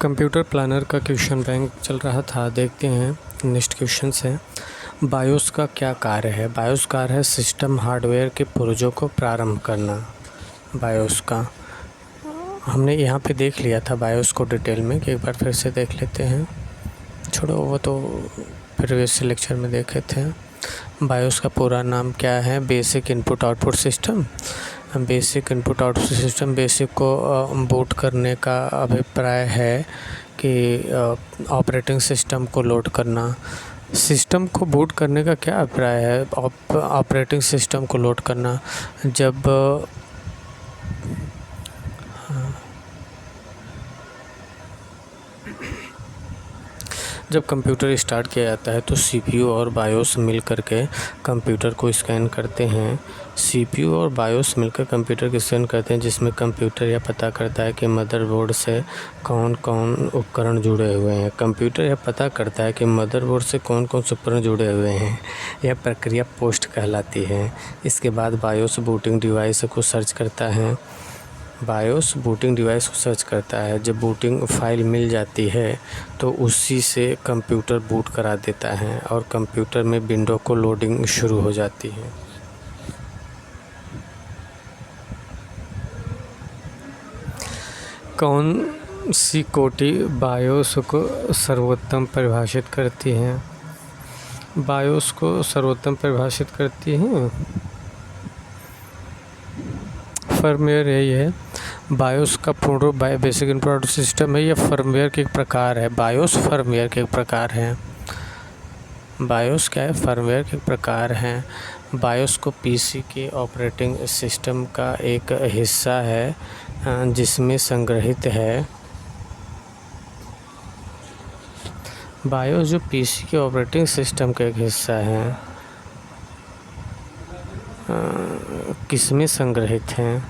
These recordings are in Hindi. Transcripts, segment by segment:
कंप्यूटर प्लानर का क्वेश्चन बैंक चल रहा था। देखते हैं नेक्स्ट क्वेश्चन है, बायोस का क्या कार्य है। बायोस कार्य है सिस्टम हार्डवेयर के पुर्जों को प्रारंभ करना। बायोस का हमने यहाँ पे देख लिया था बायोस को डिटेल में, कि एक बार फिर से देख लेते हैं। छोड़ो, वो तो प्रीवियस लेक्चर में देखे थे। बायोस का पूरा नाम क्या है? Basic input output system. Basic input output system, basic को बूट करने का अभिप्राय है कि ऑपरेटिंग सिस्टम को लोड करना। सिस्टम को बूट करने का क्या अभिप्राय है? ऑपरेटिंग सिस्टम को लोड करना। जब कंप्यूटर स्टार्ट किया जाता है तो सीपीयू और बायोस मिल करके कंप्यूटर को स्कैन करते हैं। सीपीयू और बायोस मिलकर कंप्यूटर को स्कैन करते हैं, जिसमें कंप्यूटर यह पता करता है कि मदरबोर्ड से कौन कौन उपकरण जुड़े हुए हैं। कंप्यूटर यह पता करता है कि मदरबोर्ड से कौन कौन से उपकरण जुड़े हुए हैं। यह प्रक्रिया पोस्ट कहलाती है। इसके बाद बायोस बूटिंग डिवाइस को सर्च करता है। बायोस बूटिंग डिवाइस को सर्च करता है। जब बूटिंग फाइल मिल जाती है तो उसी से कंप्यूटर बूट करा देता है और कंप्यूटर में विंडो को लोडिंग शुरू हो जाती है। कौन सी कोटि बायोस को सर्वोत्तम परिभाषित करती है? बायोस को सर्वोत्तम परिभाषित करती है फर्मवेयर। यही है। बायोस का पूर्ण रूप बेसिक इनपुट सिस्टम है। यह फर्मवेयर के एक प्रकार है। बायोस फर्मवेयर के एक प्रकार है। बायोस क्या है? फर्मवेयर के एक प्रकार हैं। बायोस को पीसी के ऑपरेटिंग सिस्टम का एक हिस्सा है जिसमें संग्रहित है। बायोस जो पीसी के ऑपरेटिंग सिस्टम का एक हिस्सा है, किसमें संग्रहित हैं?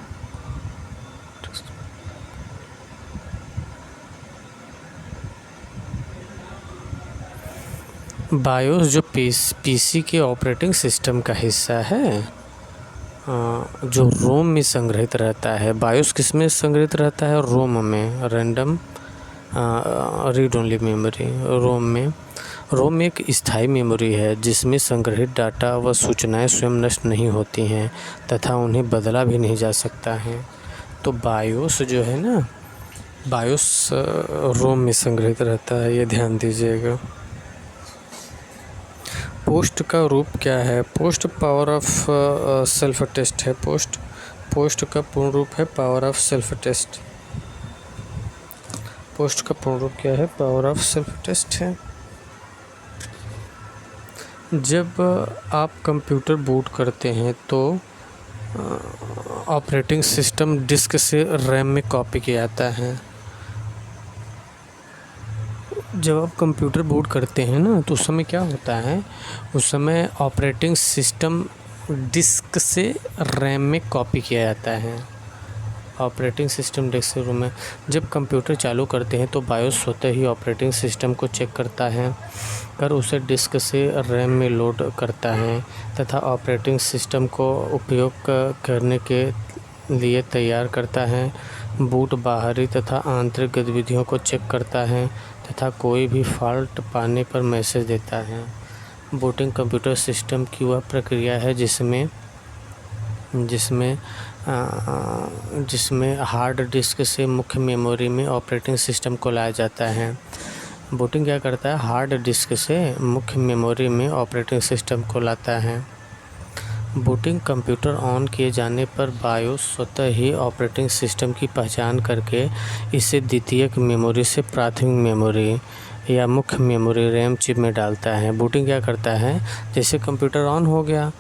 बायोस जो पीसी के ऑपरेटिंग सिस्टम का हिस्सा है, जो रोम में संग्रहित रहता है। बायोस किस में संग्रहित रहता है? रोम में, रैंडम रीड ओनली मेमोरी। रोम में एक स्थायी मेमोरी है जिसमें संग्रहित डाटा व सूचनाएं स्वयं नष्ट नहीं होती हैं तथा उन्हें बदला भी नहीं जा सकता है। तो बायोस जो है ना, बायोस रोम में संग्रहित रहता है, ये ध्यान दीजिएगा। पोस्ट का रूप क्या है? POST power of self test है। पोस्ट का पूर्ण रूप है power of self test. POST का पूर्ण रूप क्या है? पावर ऑफ सेल्फ टेस्ट है। जब आप कंप्यूटर बूट करते हैं तो ऑपरेटिंग सिस्टम डिस्क से रैम में कॉपी किया जाता है। जब आप कंप्यूटर बूट करते हैं ना तो उस समय क्या होता है? उस समय ऑपरेटिंग सिस्टम डिस्क से रैम में कॉपी किया जाता है। ऑपरेटिंग सिस्टम डिस्क से रोम में। जब कंप्यूटर चालू करते हैं तो बायोस स्वतः ही ऑपरेटिंग सिस्टम को चेक करता है कर उसे डिस्क से रैम में लोड करता है तथा ऑपरेटिंग सिस्टम को उपयोग करने के लिए तैयार करता है। बूट बाहरी तथा आंतरिक गतिविधियों को चेक करता है तथा कोई भी फॉल्ट पाने पर मैसेज देता है। बूटिंग कंप्यूटर सिस्टम की वह प्रक्रिया है जिसमें हार्ड डिस्क से मुख्य मेमोरी में ऑपरेटिंग सिस्टम को लाया जाता है। बूटिंग क्या करता है? हार्ड डिस्क से मुख्य मेमोरी में ऑपरेटिंग सिस्टम को लाता है। बूटिंग कंप्यूटर ऑन किए जाने पर बायोस स्वतः ही ऑपरेटिंग सिस्टम की पहचान करके इसे द्वितीयक मेमोरी से प्राथमिक मेमोरी या मुख्य मेमोरी रैम चिप में डालता है। बूटिंग क्या करता है? जैसे कंप्यूटर ऑन हो गया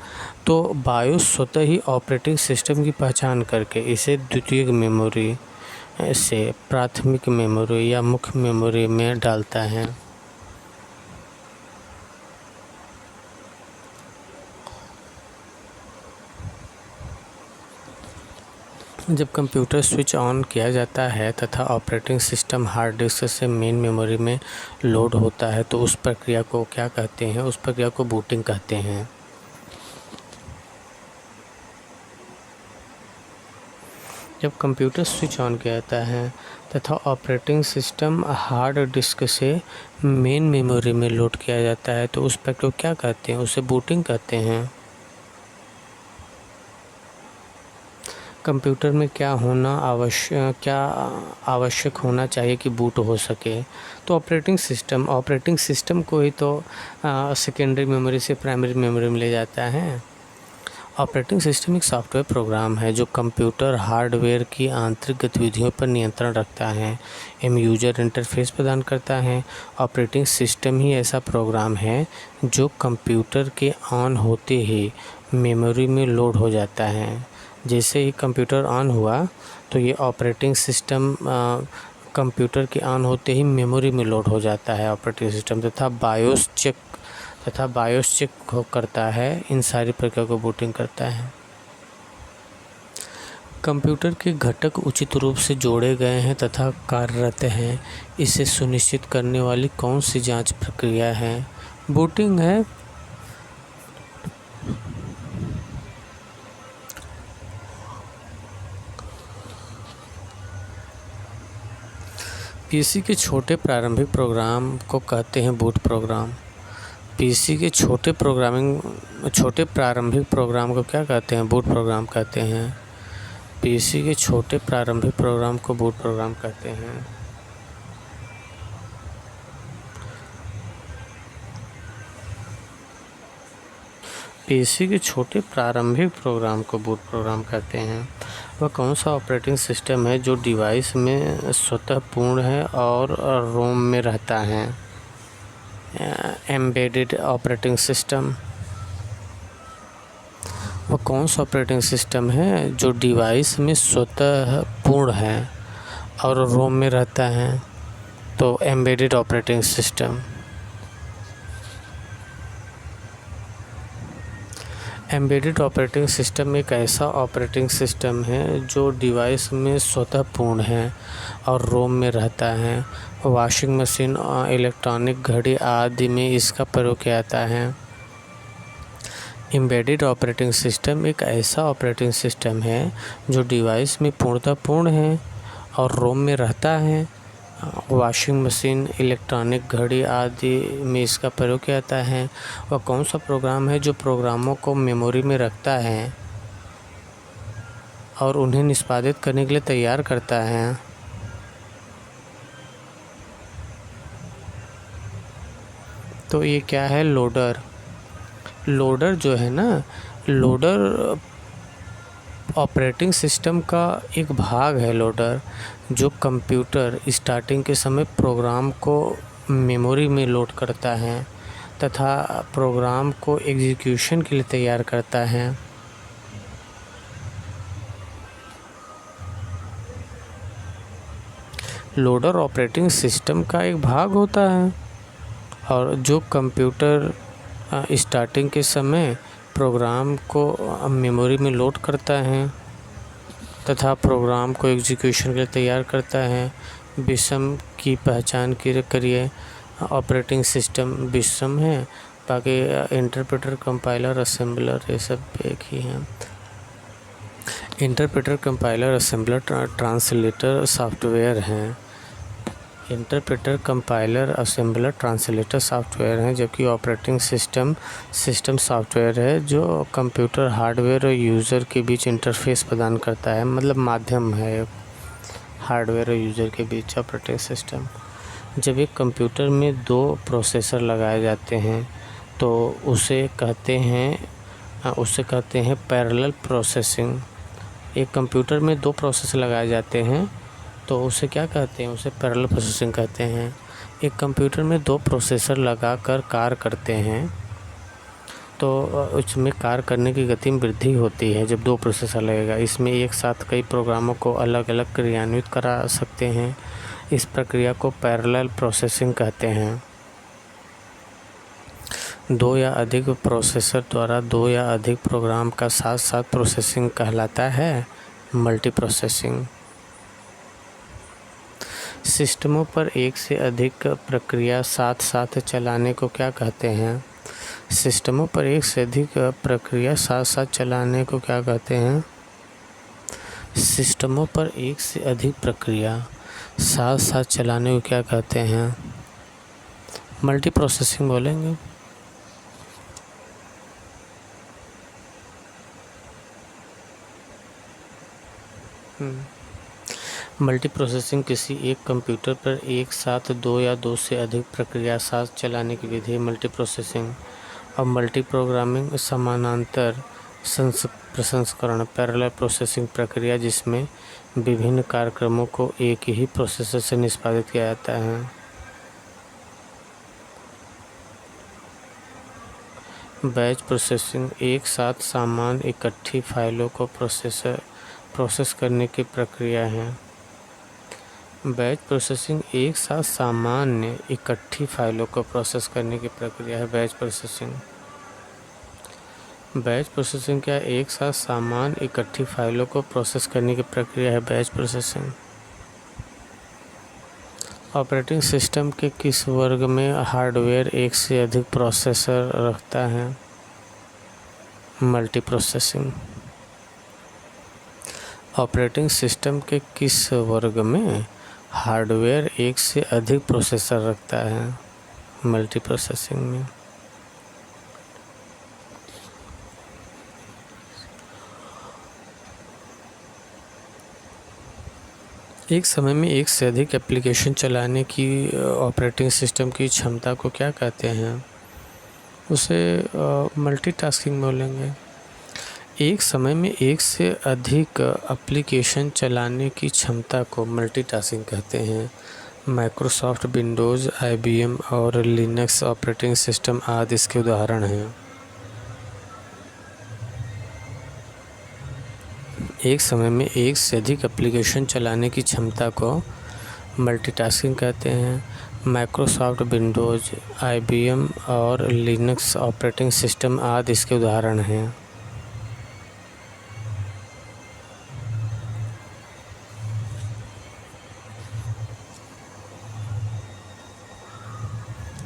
तो बायोस स्वतः ही ऑपरेटिंग सिस्टम की पहचान करके इसे द्वितीयक मेमोरी से प्राथमिक मेमोरी या मुख्य मेमोरी में डालता है। जब कंप्यूटर स्विच ऑन किया जाता है तथा ऑपरेटिंग सिस्टम हार्ड डिस्क से मेन मेमोरी में लोड होता है तो उस प्रक्रिया को क्या कहते हैं? उस प्रक्रिया को बूटिंग कहते हैं। जब कंप्यूटर स्विच ऑन किया जाता है तथा ऑपरेटिंग सिस्टम हार्ड डिस्क से मेन मेमोरी में लोड किया जाता है तो उस पर को क्या कहते हैं? उसे बूटिंग कहते हैं। कंप्यूटर में क्या आवश्यक होना चाहिए कि बूट हो सके? तो ऑपरेटिंग सिस्टम को ही तो सेकेंडरी मेमोरी से प्राइमरी मेमोरी में ले जाता है। ऑपरेटिंग सिस्टम एक सॉफ्टवेयर प्रोग्राम है जो कंप्यूटर हार्डवेयर की आंतरिक गतिविधियों पर नियंत्रण रखता है एवं यूजर इंटरफेस प्रदान करता है। ऑपरेटिंग सिस्टम ही ऐसा प्रोग्राम है जो कंप्यूटर के ऑन होते ही मेमोरी में लोड हो जाता है। जैसे ही कंप्यूटर ऑन हुआ तो ये ऑपरेटिंग सिस्टम कंप्यूटर के ऑन होते ही मेमोरी में लोड हो जाता है ऑपरेटिंग सिस्टम तथा बायोस चेक करता है। इन सारी प्रक्रिया को बूटिंग करता है। कंप्यूटर के घटक उचित रूप से जोड़े गए हैं तथा कार्यरत हैं, इसे सुनिश्चित करने वाली कौन सी जांच प्रक्रिया है? बूटिंग है। पीसी के छोटे प्रारंभिक प्रोग्राम को कहते हैं बूट प्रोग्राम। पीसी के छोटे प्रारंभिक प्रोग्राम को क्या कहते हैं? बूट प्रोग्राम कहते हैं। पीसी के छोटे प्रारंभिक प्रोग्राम को बूट प्रोग्राम कहते हैं। पीसी के छोटे प्रारंभिक प्रोग्राम को बूट प्रोग्राम कहते हैं। वह कौन सा ऑपरेटिंग सिस्टम है जो डिवाइस में स्वतः पूर्ण है और रोम में रहता है? Embedded operating system. वह कौन सा ऑपरेटिंग सिस्टम है जो डिवाइस में स्वतः पूर्ण है और रोम में रहता है? तो embedded operating system. Embedded operating system एक ऐसा ऑपरेटिंग सिस्टम है जो डिवाइस में स्वतः पूर्ण है और रोम में रहता है। वॉशिंग मशीन और इलेक्ट्रॉनिक घड़ी आदि में इसका प्रयोग किया जाता है। एम्बेडेड ऑपरेटिंग सिस्टम एक ऐसा ऑपरेटिंग सिस्टम है जो डिवाइस में पूर्णतः पूर्ण है और रोम में रहता है। वॉशिंग मशीन, इलेक्ट्रॉनिक घड़ी आदि में इसका प्रयोग किया जाता है। वह कौन सा प्रोग्राम है जो प्रोग्रामों को मेमोरी में रखता है और उन्हें निष्पादित करने के लिए तैयार करता है? तो ये क्या है? लोडर। लोडर जो है ना, लोडर ऑपरेटिंग सिस्टम का एक भाग है। लोडर जो कंप्यूटर स्टार्टिंग के समय प्रोग्राम को मेमोरी में लोड करता है तथा प्रोग्राम को एग्जीक्यूशन के लिए तैयार करता है। लोडर ऑपरेटिंग सिस्टम का एक भाग होता है और जो कंप्यूटर स्टार्टिंग के समय प्रोग्राम को मेमोरी में लोड करता है तथा प्रोग्राम को एग्जीक्यूशन के लिए तैयार करता है। विषम की पहचान करिए। ऑपरेटिंग सिस्टम विषम है, बाकी इंटरप्रेटर, कंपाइलर, असेंबलर ये सब एक ही हैं। Interpreter, compiler, assembler, translator software हैं। Interpreter, compiler, assembler, translator software हैं, जबकि ऑपरेटिंग सिस्टम सॉफ्टवेयर है जो कंप्यूटर हार्डवेयर और यूज़र के बीच इंटरफेस प्रदान करता है, मतलब माध्यम है हार्डवेयर और यूज़र के बीच ऑपरेटिंग सिस्टम। जब एक कंप्यूटर में दो प्रोसेसर लगाए जाते हैं तो उसे कहते हैं पैरेलल प्रोसेसिंग। एक कंप्यूटर में दो प्रोसेसर लगाए जाते हैं तो उसे क्या कहते हैं? उसे पैरेलल प्रोसेसिंग कहते हैं। एक कंप्यूटर में दो प्रोसेसर लगाकर कार्य करते हैं तो उसमें कार्य करने की गति में वृद्धि होती है जब दो प्रोसेसर लगेगा। इसमें एक साथ कई प्रोग्रामों को अलग अलग क्रियान्वित करा सकते हैं। इस प्रक्रिया को पैरेलल प्रोसेसिंग कहते हैं। दो या अधिक प्रोसेसर द्वारा दो या अधिक प्रोग्राम का साथ साथ प्रोसेसिंग कहलाता है मल्टी प्रोसेसिंग। सिस्टमों पर एक से अधिक प्रक्रिया साथ साथ चलाने को क्या कहते हैं? सिस्टमों पर एक से अधिक प्रक्रिया साथ साथ चलाने को क्या कहते हैं? सिस्टमों पर एक से अधिक प्रक्रिया साथ साथ चलाने को क्या कहते हैं? मल्टी प्रोसेसिंग बोलेंगे। मल्टी प्रोसेसिंग किसी एक कंप्यूटर पर एक साथ दो या दो से अधिक प्रक्रिया साथ चलाने की विधि मल्टी प्रोसेसिंग और मल्टी प्रोग्रामिंग समानांतर प्रसंस्करण पैरेलल प्रोसेसिंग प्रक्रिया जिसमें विभिन्न कार्यक्रमों को एक ही प्रोसेसर से निष्पादित किया जाता है। बैच प्रोसेसिंग एक साथ समान इकट्ठी फाइलों को प्रोसेस करने की प्रक्रिया है। बैच प्रोसेसिंग एक साथ सामान्य इकट्ठी फाइलों को प्रोसेस करने की प्रक्रिया है बैच प्रोसेसिंग। बैच प्रोसेसिंग क्या एक साथ सामान इकट्ठी फाइलों को प्रोसेस करने की प्रक्रिया है बैच प्रोसेसिंग। ऑपरेटिंग सिस्टम के किस वर्ग में हार्डवेयर एक से अधिक प्रोसेसर रखता है? Multi processing. ऑपरेटिंग सिस्टम के किस वर्ग में हार्डवेयर एक से अधिक प्रोसेसर रखता है? मल्टी प्रोसेसिंग में। एक समय में एक से अधिक एप्लीकेशन चलाने की ऑपरेटिंग सिस्टम की क्षमता को क्या कहते हैं? उसे मल्टीटास्किंग बोलेंगे। एक समय में एक से अधिक एप्लीकेशन चलाने की क्षमता को मल्टीटास्किंग कहते हैं। माइक्रोसॉफ्ट विंडोज़, IBM और लिनक्स ऑपरेटिंग सिस्टम आदि इसके उदाहरण हैं। एक समय में एक से अधिक एप्लीकेशन चलाने की क्षमता को मल्टीटास्किंग कहते हैं। माइक्रोसॉफ्ट विंडोज़, IBM और लिनक्स ऑपरेटिंग सिस्टम आदि इसके उदाहरण हैं।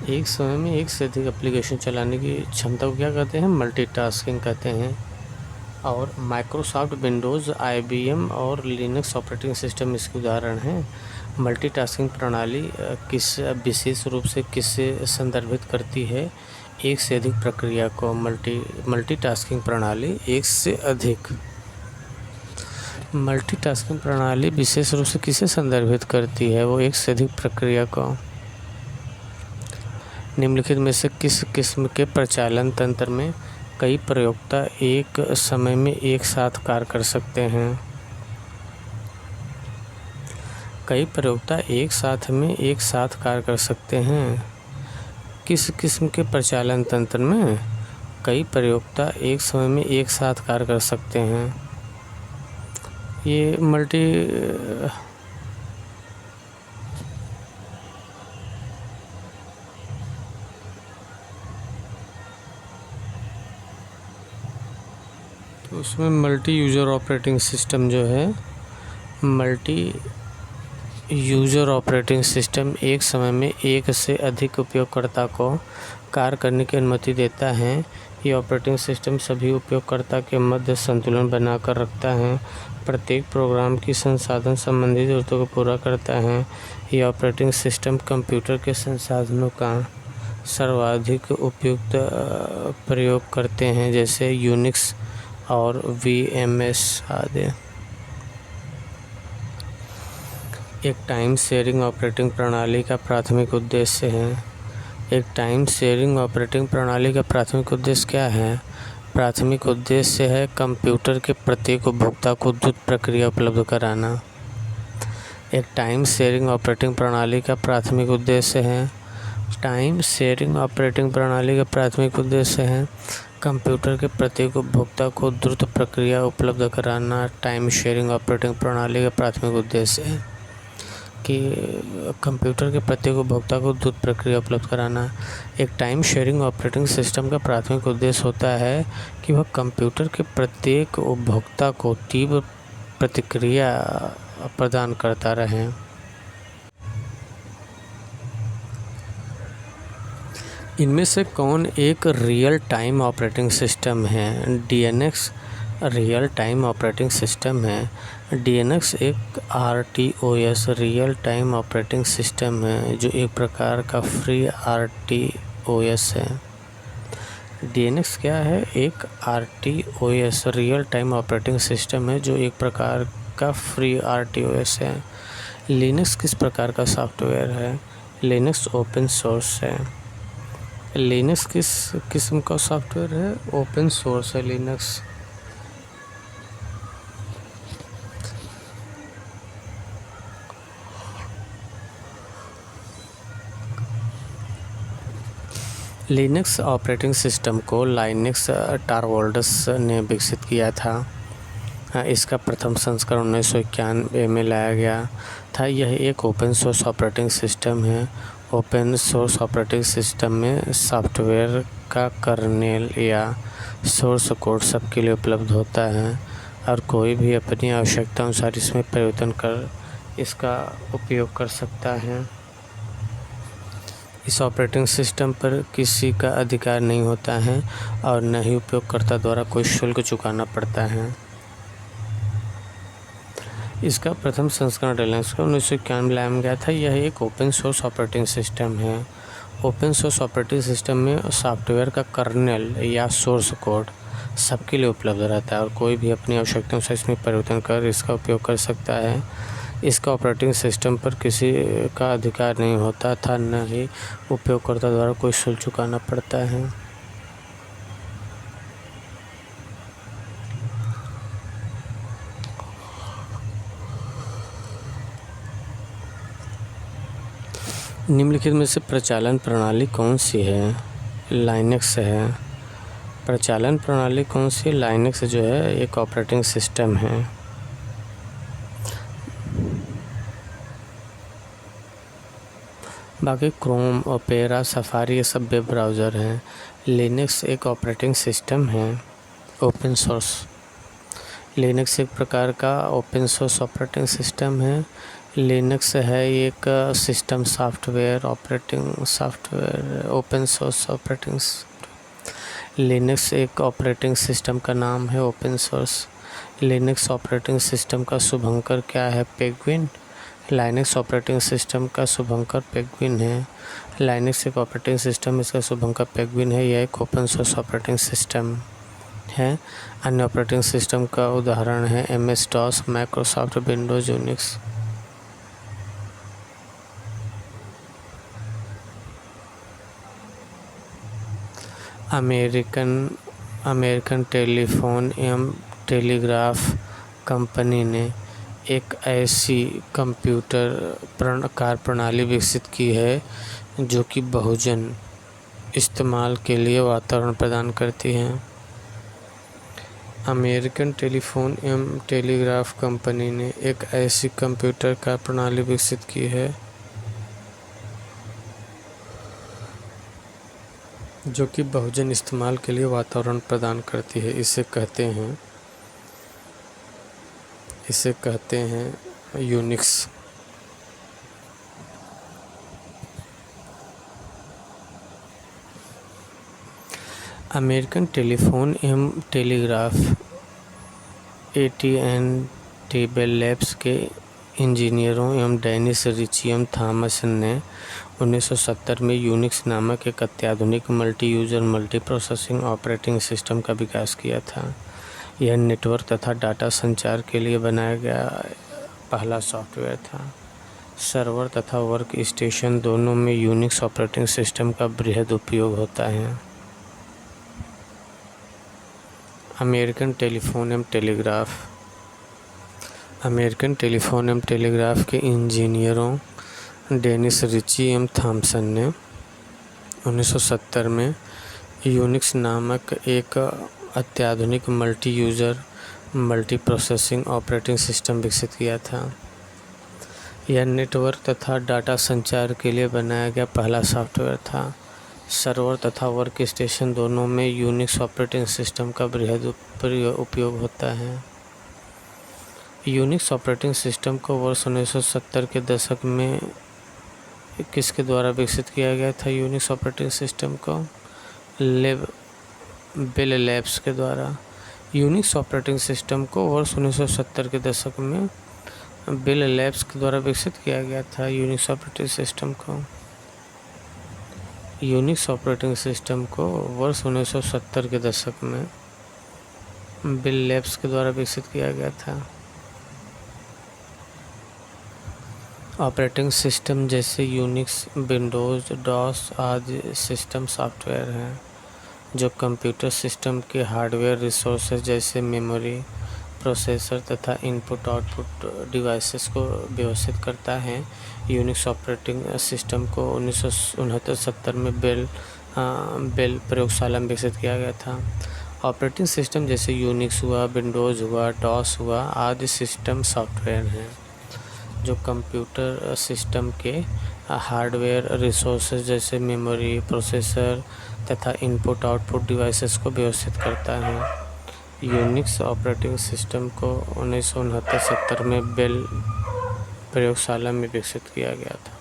एक समय में एक से अधिक एप्लीकेशन चलाने की क्षमता को क्या कहते हैं? मल्टीटास्किंग कहते हैं। और माइक्रोसॉफ्ट विंडोज़, IBM और लिनक्स ऑपरेटिंग सिस्टम इसके उदाहरण हैं। मल्टीटास्किंग प्रणाली किस विशेष रूप से किससे संदर्भित करती है? एक से अधिक प्रक्रिया को। मल्टीटास्किंग प्रणाली एक से अधिक मल्टीटास्किंग प्रणाली विशेष रूप से किसे संदर्भित करती है? वो एक से अधिक प्रक्रिया को। निम्नलिखित में से किस किस्म के प्रचालन तंत्र में कई प्रयोक्ता एक समय में एक साथ कार्य कर सकते हैं? कई प्रयोक्ता एक साथ कार्य कर सकते हैं। किस किस्म के प्रचालन तंत्र में कई प्रयोक्ता एक समय में एक साथ कार्य कर सकते हैं? ये उसमें मल्टी यूज़र ऑपरेटिंग सिस्टम जो है, मल्टी यूज़र ऑपरेटिंग सिस्टम एक समय में एक से अधिक उपयोगकर्ता को कार्य करने की अनुमति देता है। ये ऑपरेटिंग सिस्टम सभी उपयोगकर्ता के मध्य संतुलन बनाकर रखता है, प्रत्येक प्रोग्राम की संसाधन संबंधी ज़रूरतों को पूरा करता है। ये ऑपरेटिंग सिस्टम कंप्यूटर के संसाधनों का सर्वाधिक उपयुक्त प्रयोग करते हैं, जैसे यूनिक्स और VMS आदि। एक टाइम शेयरिंग ऑपरेटिंग प्रणाली का प्राथमिक उद्देश्य है। एक टाइम शेयरिंग ऑपरेटिंग प्रणाली का प्राथमिक उद्देश्य क्या है? प्राथमिक उद्देश्य है कंप्यूटर के प्रत्येक उपभोक्ता को द्रुत प्रक्रिया उपलब्ध कराना। एक टाइम शेयरिंग ऑपरेटिंग प्रणाली का प्राथमिक उद्देश्य है कंप्यूटर के प्रत्येक उपभोक्ता को द्रुत प्रक्रिया उपलब्ध कराना। टाइम शेयरिंग ऑपरेटिंग प्रणाली का प्राथमिक उद्देश्य है कि कंप्यूटर के प्रत्येक उपभोक्ता को द्रुत प्रक्रिया उपलब्ध कराना। एक टाइम शेयरिंग ऑपरेटिंग सिस्टम का प्राथमिक उद्देश्य होता है कि वह कंप्यूटर के प्रत्येक उपभोक्ता को तीव्र प्रतिक्रिया प्रदान करता रहे। इनमें से कौन एक रियल टाइम ऑपरेटिंग सिस्टम है? DNS, real time operating system है। डीएनएक्स एक आरटीओएस रियल टाइम ऑपरेटिंग सिस्टम है जो एक प्रकार का फ्री आरटीओएस है। डीएनएक्स क्या है? एक आरटीओएस रियल टाइम ऑपरेटिंग सिस्टम है जो एक प्रकार का फ्री आरटीओएस है। लिनक्स किस प्रकार का सॉफ्टवेयर है? लिनक्स ओपन सोर्स है। लिनक्स किस किस्म का सॉफ्टवेयर है? ओपन सोर्स है लिनक्स। लिनक्स ऑपरेटिंग सिस्टम को लाइनक्स टॉरवाल्ड्स ने विकसित किया था। इसका प्रथम संस्करण 1991 में लाया गया था। यह एक ओपन सोर्स ऑपरेटिंग सिस्टम है। ओपन सोर्स ऑपरेटिंग सिस्टम में सॉफ्टवेयर का कर्नेल या सोर्स कोड सबके लिए उपलब्ध होता है और कोई भी अपनी आवश्यकता अनुसार इसमें परिवर्तन कर इसका उपयोग कर सकता है। इस ऑपरेटिंग सिस्टम पर किसी का अधिकार नहीं होता है और न ही उपयोगकर्ता द्वारा कोई शुल्क चुकाना पड़ता है। इसका प्रथम संस्करण लिनक्स को 1991 में लाया गया था। यह एक ओपन सोर्स ऑपरेटिंग सिस्टम है। ओपन सोर्स ऑपरेटिंग सिस्टम में सॉफ्टवेयर का कर्नेल या सोर्स कोड सबके लिए उपलब्ध रहता है और कोई भी अपनी आवश्यकताओं से इसमें परिवर्तन कर इसका उपयोग कर सकता है। इसका ऑपरेटिंग सिस्टम पर किसी का अधिकार नहीं होता था, न ही उपयोगकर्ता द्वारा कोई शुल्क चुकाना पड़ता है। निम्नलिखित में से प्रचालन प्रणाली कौन सी है? लाइनक्स है। प्रचालन प्रणाली कौन सी? लाइनक्स जो है एक ऑपरेटिंग सिस्टम है। बाकी क्रोम, ओपेरा, सफारी ये सब वेब ब्राउज़र हैं। लिनक्स एक ऑपरेटिंग सिस्टम है ओपन सोर्स। लिनक्स एक प्रकार का ओपन सोर्स ऑपरेटिंग सिस्टम है। लिनक्स है एक system software open source operating. Linux एक ऑपरेटिंग सिस्टम का नाम है open source. Linux operating system का शुभंकर क्या है? पेंगुइन। लाइनक्स ऑपरेटिंग सिस्टम का शुभंकर पेंगुइन है। लाइनक्स एक ऑपरेटिंग सिस्टम, इसका शुभंकर पेंगुइन है। यह एक ओपन सोर्स ऑपरेटिंग सिस्टम है। अन्य ऑपरेटिंग सिस्टम का उदाहरण है MS-DOS, Microsoft Windows, Unix. American telephone एवं टेलीग्राफ कंपनी ने एक ऐसी कंप्यूटर कार्यप्रणाली विकसित की है जो कि बहुजन इस्तेमाल के लिए वातावरण प्रदान करती है। अमेरिकन टेलीफोन एवं टेलीग्राफ कंपनी ने एक ऐसी कंप्यूटर कार्यप्रणाली विकसित की है जो कि बहुजन इस्तेमाल के लिए वातावरण प्रदान करती है। इसे कहते हैं यूनिक्स। अमेरिकन टेलीफोन एवं टेलीग्राफ AT&T बेल लैब्स के इंजीनियरों एवं डेनिस रिची एवं थॉमस ने 1970 में यूनिक्स नामक एक अत्याधुनिक multi user multi processing operating system का विकास किया था। यह नेटवर्क तथा डाटा संचार के लिए बनाया गया पहला सॉफ्टवेयर था। सर्वर तथा वर्क स्टेशन दोनों में यूनिक्स ऑपरेटिंग सिस्टम का बृहद उपयोग होता है। अमेरिकन टेलीफोन एवं टेलीग्राफ के इंजीनियरों डेनिस रिची एवं थॉमसन ने 1970 में यूनिक्स नामक एक अत्याधुनिक multi user multi processing operating system विकसित किया था। यह नेटवर्क तथा डाटा संचार के लिए बनाया गया पहला सॉफ्टवेयर था। सर्वर तथा वर्क स्टेशन दोनों में यूनिक्स ऑपरेटिंग सिस्टम का बृहद उपयोग होता है। यूनिक्स ऑपरेटिंग सिस्टम को वर्ष 1970 के दशक में किसके द्वारा विकसित किया गया था? यूनिक्स ऑपरेटिंग सिस्टम को बेल लैब्स के द्वारा। यूनिक्स ऑपरेटिंग सिस्टम को वर्ष 1970 के दशक में बेल लैब्स के द्वारा विकसित किया गया था। यूनिक्स ऑपरेटिंग सिस्टम को वर्ष 1970 के दशक में बेल लैब्स के द्वारा विकसित किया गया था। ऑपरेटिंग सिस्टम जैसे यूनिक्स, विंडोज़, डॉस आदि सिस्टम सॉफ्टवेयर हैं जो कंप्यूटर सिस्टम के हार्डवेयर रिसोर्सेज जैसे मेमोरी, प्रोसेसर तथा इनपुट आउटपुट डिवाइसेस को व्यवस्थित करता है। यूनिक्स ऑपरेटिंग सिस्टम को 1969-70 में बेल प्रयोगशाला में विकसित किया गया था। ऑपरेटिंग सिस्टम जैसे यूनिक्स हुआ, विंडोज़ हुआ, डॉस हुआ आदि सिस्टम सॉफ्टवेयर हैं जो कंप्यूटर सिस्टम के हार्डवेयर रिसोर्सेज जैसे मेमोरी, प्रोसेसर तथा इनपुट आउटपुट डिवाइसेस को व्यवस्थित करता है। यूनिक्स ऑपरेटिंग सिस्टम को 1969-70 में बेल प्रयोगशाला में विकसित किया गया था।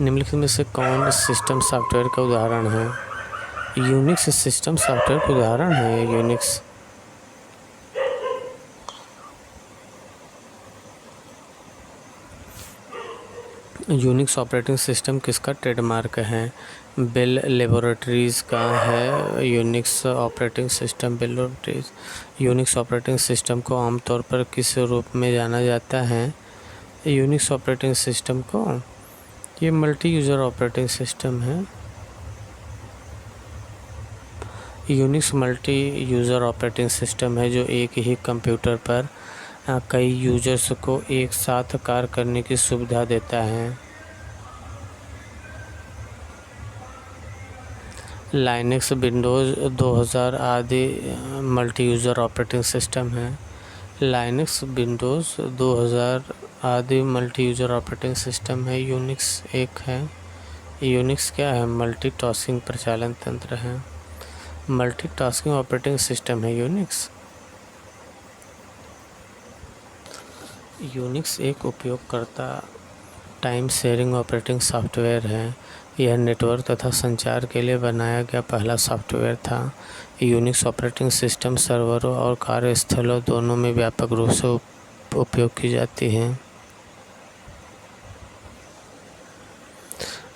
निम्नलिखित में से कौन सिस्टम सॉफ्टवेयर का उदाहरण है? यूनिक्स सिस्टम सॉफ्टवेयर का उदाहरण है। यूनिक्स ऑपरेटिंग सिस्टम किसका ट्रेडमार्क है? बेल लेबोरेटरीज़ का है Unix operating system. Bell Laboratories Unix operating system को आमतौर पर किस रूप में जाना जाता है? यूनिक्स ऑपरेटिंग सिस्टम को ये मल्टी यूज़र ऑपरेटिंग सिस्टम है। Unix multi user operating system है जो एक ही कंप्यूटर पर कई यूजर्स को एक साथ कार्य करने की सुविधा देता है। लाइनक्स, विंडोज़ 2000 आदि मल्टी यूज़र ऑपरेटिंग सिस्टम है। लाइनक्स, विंडोज़ 2000 आदि मल्टी यूज़र ऑपरेटिंग सिस्टम है। यूनिक्स एक है। यूनिक्स क्या है? मल्टीटास्किंग प्रचालन तंत्र है। मल्टीटास्किंग ऑपरेटिंग सिस्टम है यूनिक्स। यूनिक्स एक उपयोगकर्ता टाइम शेयरिंग ऑपरेटिंग सॉफ्टवेयर है। यह नेटवर्क तथा संचार के लिए बनाया गया पहला सॉफ्टवेयर था। यूनिक्स ऑपरेटिंग सिस्टम सर्वरों और कार्यस्थलों दोनों में व्यापक रूप से उपयोग की जाती है।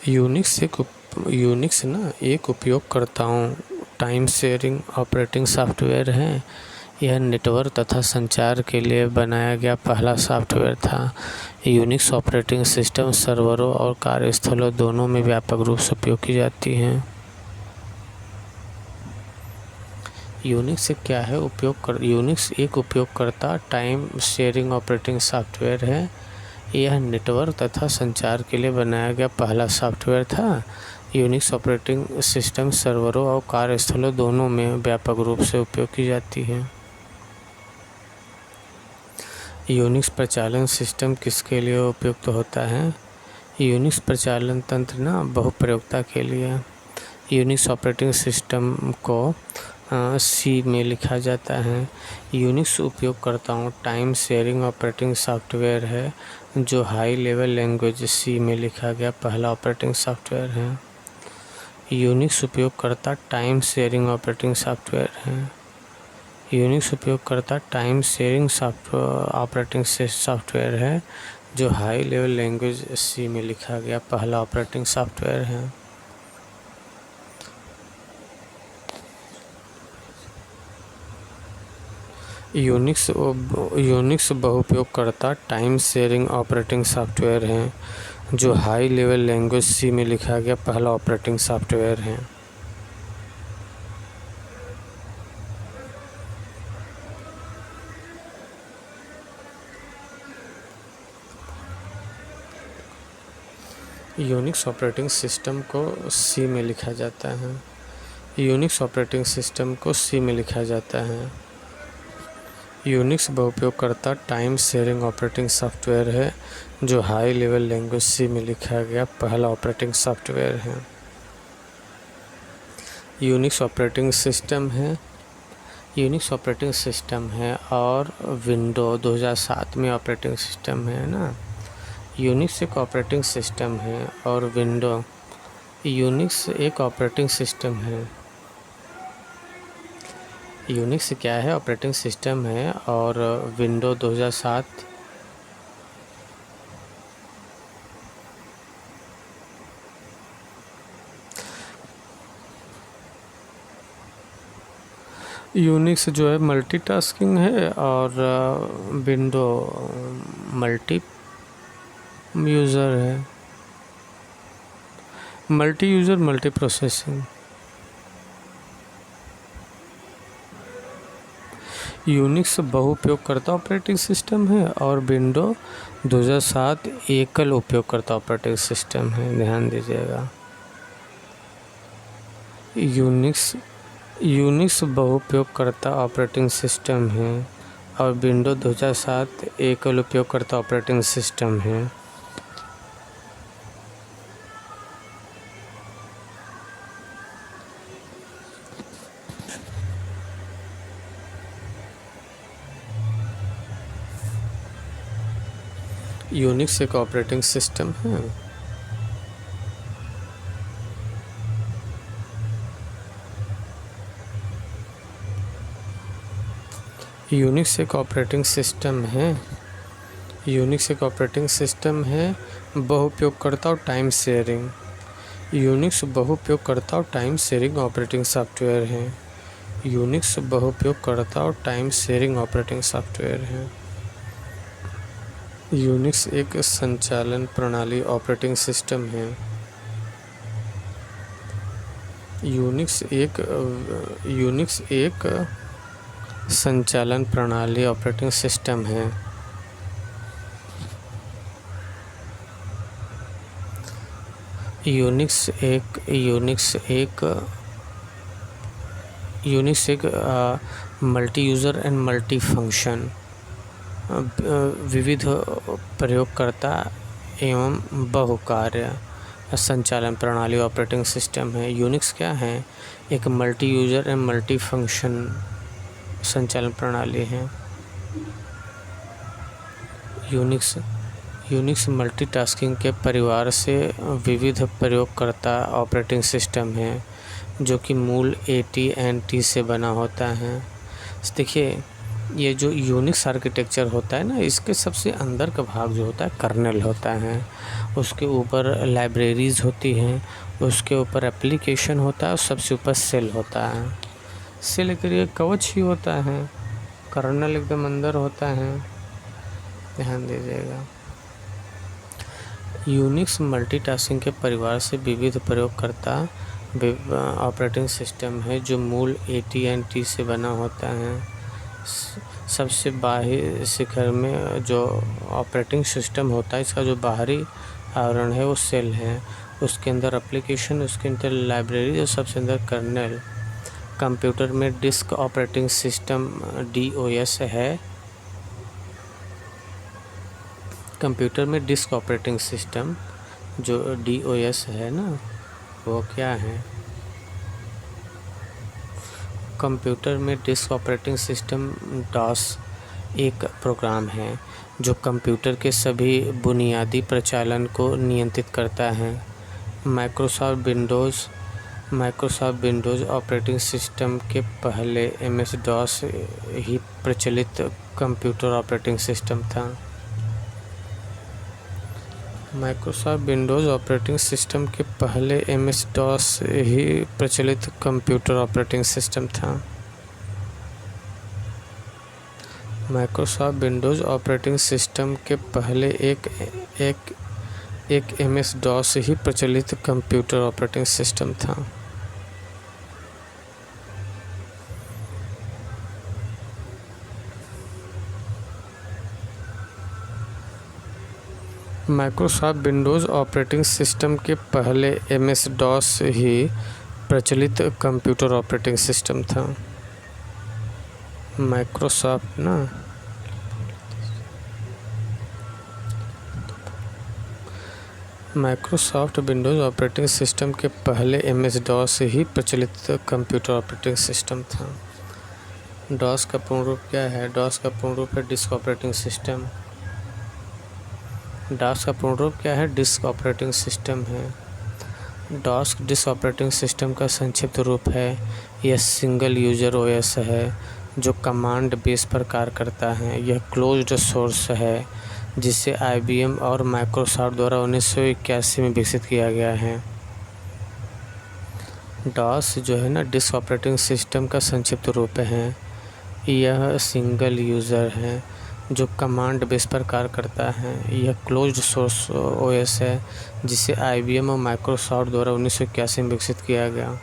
यूनिक्स एक उपयोगकर्ताओं टाइम शेयरिंग ऑपरेटिंग सॉफ्टवेयर है। यह नेटवर्क तथा संचार के लिए बनाया गया पहला सॉफ्टवेयर था। यूनिक्स ऑपरेटिंग सिस्टम सर्वरों और कार्यस्थलों दोनों में व्यापक रूप से उपयोग की जाती है। यूनिक्स क्या है? यूनिक्स एक उपयोगकर्ता टाइम शेयरिंग ऑपरेटिंग सॉफ्टवेयर है। यह नेटवर्क तथा संचार के लिए बनाया गया पहला सॉफ्टवेयर था। यूनिक्स ऑपरेटिंग सिस्टम सर्वरों और कार्यस्थलों दोनों में व्यापक रूप से उपयोग की जाती है। यूनिक्स प्रचालन सिस्टम किसके लिए उपयुक्त होता है? यूनिक्स प्रचालन तंत्र बहुप्रयोगता के लिए। यूनिक्स ऑपरेटिंग सिस्टम को सी में लिखा जाता है। यूनिक्स उपयोगकर्ताओं टाइम शेयरिंग ऑपरेटिंग सॉफ्टवेयर है जो हाई लेवल लैंग्वेज सी में लिखा गया पहला ऑपरेटिंग सॉफ्टवेयर है। यूनिक्स उपयोगकर्ता टाइम शेयरिंग ऑपरेटिंग सॉफ्टवेयर है। यूनिक्स उपयोगकर्ता टाइम शेयरिंग ऑपरेटिंग सॉफ्टवेयर है जो हाई लेवल लैंग्वेज सी में लिखा गया पहला ऑपरेटिंग सॉफ्टवेयर है। यूनिक्स बहुउपयोगकर्ता टाइम शेयरिंग ऑपरेटिंग सॉफ्टवेयर है जो हाई लेवल लैंग्वेज सी में लिखा गया पहला ऑपरेटिंग सॉफ्टवेयर है। यूनिक्स ऑपरेटिंग सिस्टम को सी में लिखा जाता है। यूनिक्स ऑपरेटिंग सिस्टम को सी में लिखा जाता है। यूनिक्स बहुउपयोगकर्ता टाइम शेयरिंग ऑपरेटिंग सॉफ्टवेयर है जो हाई लेवल लैंग्वेज सी में लिखा गया पहला ऑपरेटिंग सॉफ्टवेयर है। यूनिक्स ऑपरेटिंग सिस्टम है और विंडो 2007 में ऑपरेटिंग सिस्टम है ना। यूनिक्स एक ऑपरेटिंग सिस्टम है और यूनिक्स एक ऑपरेटिंग सिस्टम है यूनिक्स क्या है? ऑपरेटिंग सिस्टम है। और विंडो 2007 यूनिक्स जो है मल्टीटास्किंग है, और विंडो मल्टी यूज़र है, multi user multi processing. Unix बहुउपयोगकर्ता ऑपरेटिंग सिस्टम है, और विंडो 2007 एकल उपयोगकर्ता ऑपरेटिंग सिस्टम है। ध्यान दीजिएगा, यूनिक्स बहुउपयोगकर्ता ऑपरेटिंग सिस्टम है, और विंडो 2007 एकल उपयोगकर्ता ऑपरेटिंग सिस्टम है। यूनिक्स एक ऑपरेटिंग सिस्टम है। यूनिक्स एक ऑपरेटिंग सिस्टम है। यूनिक्स एक ऑपरेटिंग सिस्टम है, बहुउपयोगकर्ता और टाइम शेयरिंग। यूनिक्स बहुउपयोगकर्ता और टाइम शेयरिंग ऑपरेटिंग सॉफ्टवेयर है। यूनिक्स बहुउपयोगकर्ता और टाइम शेयरिंग ऑपरेटिंग सॉफ्टवेयर है। यूनिक्स एक संचालन प्रणाली ऑपरेटिंग सिस्टम है। यूनिक्स एक संचालन प्रणाली ऑपरेटिंग सिस्टम है। यूनिक्स एक multi user and multi function विविध प्रयोगकर्ता एवं बहुकार्य संचालन प्रणाली ऑपरेटिंग सिस्टम है। यूनिक्स क्या है? एक multi user and multi function संचालन प्रणाली है। यूनिक्स मल्टीटास्किंग के परिवार से विविध प्रयोगकर्ता ऑपरेटिंग सिस्टम है, जो कि मूल AT&T से बना होता है। देखिए, ये जो यूनिक्स आर्किटेक्चर होता है ना, इसके सबसे अंदर का भाग जो होता है कर्नेल होता है। उसके ऊपर लाइब्रेरीज़ होती हैं, उसके ऊपर एप्लीकेशन होता है, और सबसे ऊपर सेल होता है। सेल एक तरीके कवच ही होता है, कर्नेल एकदम अंदर होता है। ध्यान दीजिएगा, यूनिक्स मल्टीटास्किंग के परिवार से विविध प्रयोगकर्ता ऑपरेटिंग सिस्टम है, जो मूल AT&T से बना होता है। सबसे बाहरी शिखर में जो ऑपरेटिंग सिस्टम होता है, इसका जो बाहरी आवरण है वो सेल है। उसके अंदर एप्लीकेशन, उसके अंदर लाइब्रेरी, और सबसे अंदर कर्नेल। कंप्यूटर में डिस्क ऑपरेटिंग सिस्टम DOS है। कंप्यूटर में डिस्क ऑपरेटिंग सिस्टम जो DOS है ना, वो क्या है? कंप्यूटर में डिस्क ऑपरेटिंग सिस्टम DOS एक प्रोग्राम है जो कंप्यूटर के सभी बुनियादी प्रचालन को नियंत्रित करता है। माइक्रोसॉफ्ट विंडोज़ ऑपरेटिंग सिस्टम के पहले MS-DOS ही प्रचलित कंप्यूटर ऑपरेटिंग सिस्टम था। माइक्रोसॉफ्ट विंडोज़ ऑपरेटिंग सिस्टम के पहले MS-DOS ही प्रचलित कंप्यूटर ऑपरेटिंग सिस्टम था। माइक्रोसॉफ्ट विंडोज़ ऑपरेटिंग सिस्टम के पहले एक MS-DOS ही प्रचलित कंप्यूटर ऑपरेटिंग सिस्टम था। माइक्रोसॉफ्ट विंडोज़ ऑपरेटिंग सिस्टम के पहले MS-DOS ही प्रचलित कंप्यूटर ऑपरेटिंग सिस्टम था। माइक्रोसॉफ्ट विंडोज़ ऑपरेटिंग सिस्टम के पहले MS-DOS ही प्रचलित कंप्यूटर ऑपरेटिंग सिस्टम था। DOS का पूर्ण रूप क्या है? DOS का पूर्ण रूप है डिस्क ऑपरेटिंग सिस्टम। DOS का पूर्ण रूप क्या है? डिस्क ऑपरेटिंग सिस्टम है। डॉस डिस्क ऑपरेटिंग सिस्टम का संक्षिप्त रूप है। यह सिंगल यूजर ओएस है जो कमांड बेस पर कार्य करता है। यह क्लोज्ड सोर्स है जिसे आईबीएम और माइक्रोसॉफ्ट द्वारा 1981 में विकसित किया गया है। डॉस जो है ना, डिस्क ऑपरेटिंग सिस्टम का संक्षिप्त रूप है। यह सिंगल यूज़र है जो कमांड बेस पर कार्य करता है। यह क्लोज्ड सोर्स ओएस है जिसे आईबीएम और माइक्रोसॉफ्ट द्वारा 1981 में विकसित किया गया।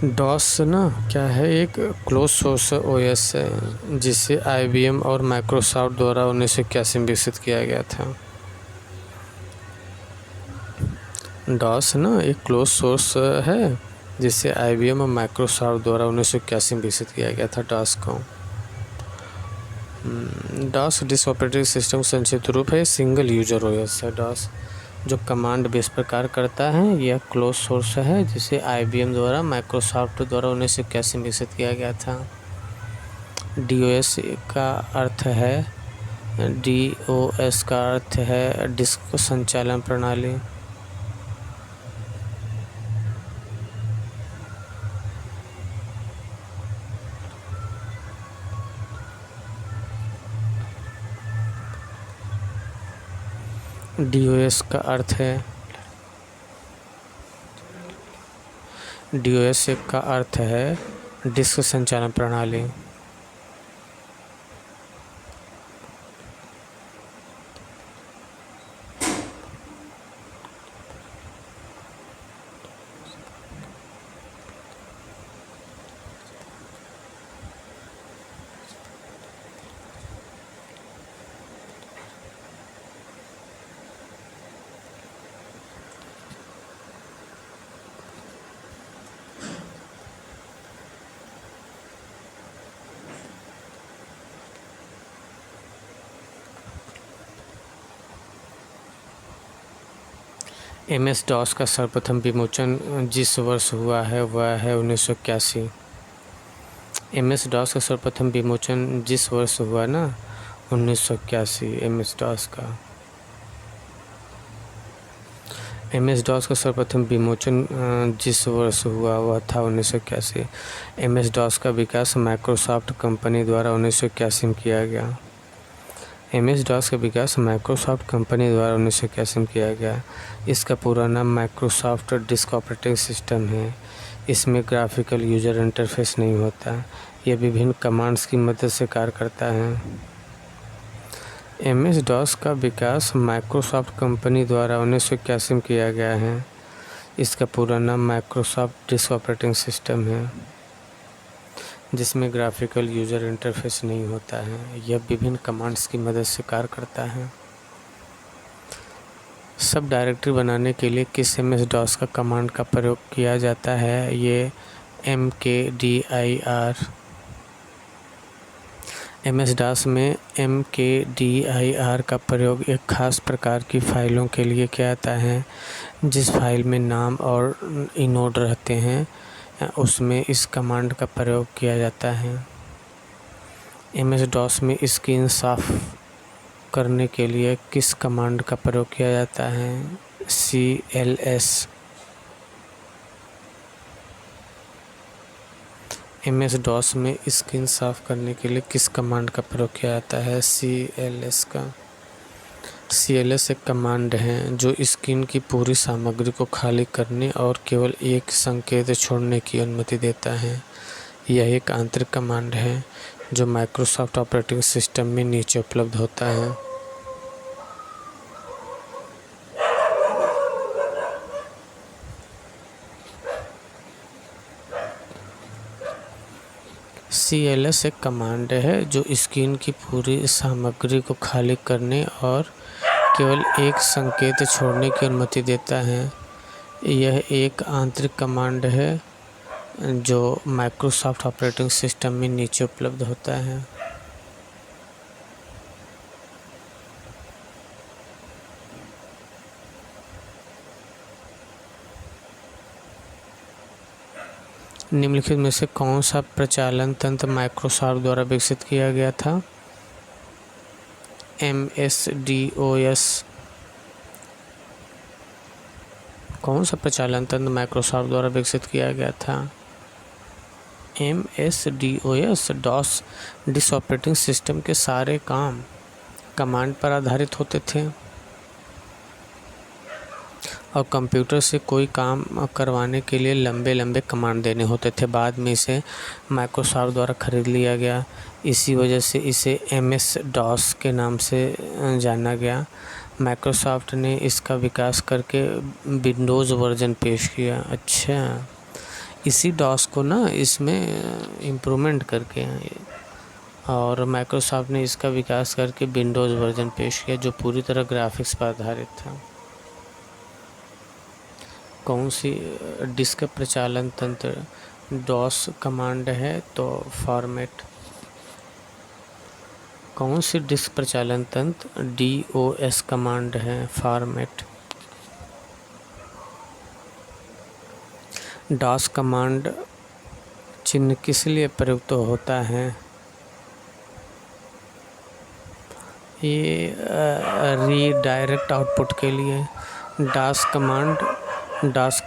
डॉस ना क्या है, एक क्लोज सोर्स ओएस है जिसे आईबीएम और माइक्रोसॉफ्ट द्वारा 1981 में विकसित किया गया था। डॉस ना एक क्लोज सोर्स है जिसे आईबीएम और माइक्रोसॉफ्ट द्वारा 1981 में विकसित किया गया था। डॉस को डॉस डिस्क ऑपरेटिंग सिस्टम संक्षिप्त रूप है। सिंगल यूजर ओएस है डॉस जो कमांड बेस पर कार्य करता है। यह क्लोज सोर्स है जिसे आईबीएम द्वारा माइक्रोसॉफ्ट द्वारा 1981 में विकसित किया गया था। डीओएस का अर्थ है डिस्क संचालन प्रणाली। डीओएस का अर्थ है डिस्क संचालन प्रणाली। एमएस डॉस का सर्वप्रथम विमोचन जिस वर्ष हुआ है वह है 1981। एमएस डॉस का सर्वप्रथम विमोचन जिस वर्ष हुआ ना, 1981। एमएस डॉस का सर्वप्रथम विमोचन जिस वर्ष हुआ वह था 1981। एमएस डॉस का विकास माइक्रोसॉफ्ट कंपनी द्वारा 1981 में किया गया। एमएस डॉस का विकास माइक्रोसॉफ्ट कंपनी द्वारा 1981 में किया गया। इसका पूरा नाम माइक्रोसॉफ्ट डिस्क ऑपरेटिंग सिस्टम है। इसमें ग्राफिकल यूजर इंटरफेस नहीं होता। यह विभिन्न कमांड्स की मदद से कार्य करता है। एमएस डॉस का विकास माइक्रोसॉफ्ट कंपनी द्वारा 1981 में किया गया है। इसका पूरा नाम माइक्रोसॉफ्ट डिस्क ऑपरेटिंग सिस्टम है जिसमें ग्राफिकल यूजर इंटरफेस नहीं होता है। यह विभिन्न कमांड्स की मदद से कार्य करता है। सब डायरेक्टरी बनाने के लिए किस एमएस डॉस का कमांड का प्रयोग किया जाता है? ये mkdir। एमएस डॉस में mkdir का प्रयोग एक खास प्रकार की फाइलों के लिए किया जाता है। जिस फाइल में नाम और इनोड रहते हैं उसमें इस कमांड का प्रयोग किया जाता है। एमएस डॉस में स्क्रीन साफ करने के लिए किस कमांड का प्रयोग किया जाता है? cls। एमएस डॉस में स्क्रीन साफ करने के लिए किस कमांड का प्रयोग किया जाता है? cls का। cls एक कमांड है जो स्क्रीन की पूरी सामग्री को खाली करने और केवल एक संकेत छोड़ने की अनुमति देता है। यह एक आंतरिक कमांड है जो माइक्रोसॉफ्ट ऑपरेटिंग सिस्टम में नीचे उपलब्ध होता है। cls एक कमांड है जो स्क्रीन की पूरी सामग्री को खाली करने और केवल एक संकेत छोड़ने की अनुमति देता है। यह एक आंतरिक कमांड है जो माइक्रोसॉफ्ट ऑपरेटिंग सिस्टम में नीचे उपलब्ध होता है। निम्नलिखित में से कौन सा प्रचालन तंत्र माइक्रोसॉफ्ट द्वारा विकसित किया गया था? MS-DOS। कौन सा प्रचालन तंत्र माइक्रोसॉफ्ट द्वारा विकसित किया गया था? MS-DOS। DOS dish operating system के सारे काम कमांड पर आधारित होते थे और कंप्यूटर से कोई काम करवाने के लिए लंबे लंबे कमांड देने होते थे। बाद में इसे माइक्रोसॉफ्ट द्वारा खरीद लिया गया। इसी वजह से इसे MS-DOS के नाम से जाना गया। माइक्रोसॉफ्ट ने इसका विकास करके विंडोज़ वर्जन पेश किया। अच्छा, इसी डॉस को ना इसमें इम्प्रूवमेंट करके और माइक्रोसॉफ्ट ने इसका विकास करके विंडोज़ वर्जन पेश किया जो पूरी तरह ग्राफिक्स पर आधारित था। कौन सी डिस्क प्रचालन तंत्र डॉस कमांड है? तो फॉर्मेट। कौन सी डिस्क प्रचालन तंत्र DOS कमांड है? फॉर्मेट। डॉस कमांड चिन्ह किस लिए प्रयुक्त होता है? ये रीडायरेक्ट आउटपुट के लिए। डॉस